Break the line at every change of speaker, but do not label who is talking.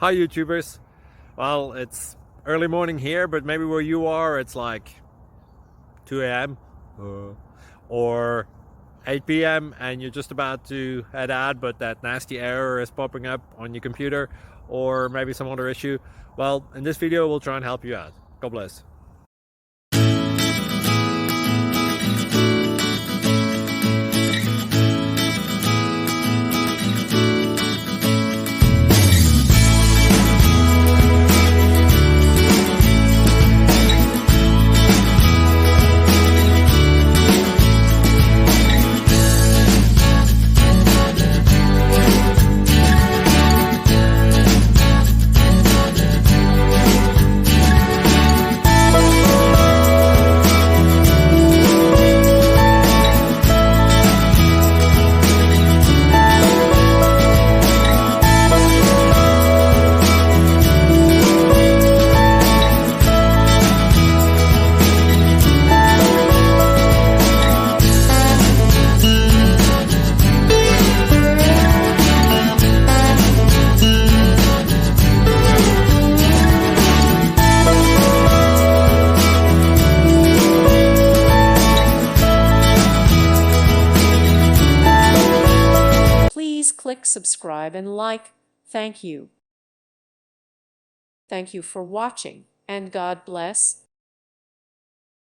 Hi YouTubers. Well, it's early morning here, but maybe where you are it's like 2 a.m. or 8 p.m. and you're just about to head out, but that nasty error is popping up on your computer, or maybe some other issue. Well, in this video we'll try and help you out. God bless.
Please click subscribe and like. Thank you. Thank you for watching, and God bless.